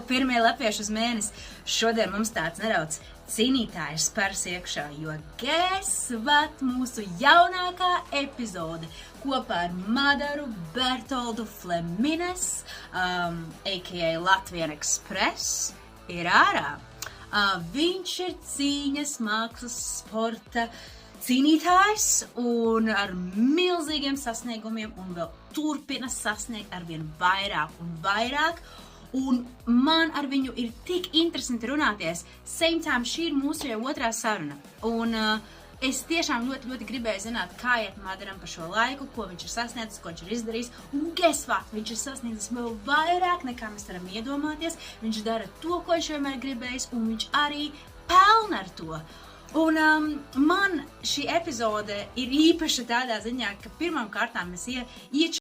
pirmie latvieši uz mēnesi. Šodien mums tāds nedaudz cīnītājs spērs iekšā, jo guess what, mūsu jaunākā epizode kopā ar Madaru Bertoldu Flemines, a.k.a. Latvian Express, ir ārā. Viņš ir cīņas, mākslas, sporta cīnītājs un ar milzīgiem sasniegumiem un vēl turpina sasniegt arvien vairāk un vairāk. Un man ar viņu ir tik interesanti runāties. Same time, šī ir mūsu jau otrā saruna. Un es tiešām ļoti, ļoti gribēju zināt, kā iet Madaram pa šo laiku, ko viņš ir sasniedzis, ko viņš ir izdarījis. Un guess what? Viņš ir sasniedzis vēl vairāk, nekā mēs varam iedomāties. Viņš dara to, ko viņš vienmēr gribējis, un viņš arī pelna ar to. Un man šī epizode ir īpaša tādā ziņā, ka pirmām kārtām mēs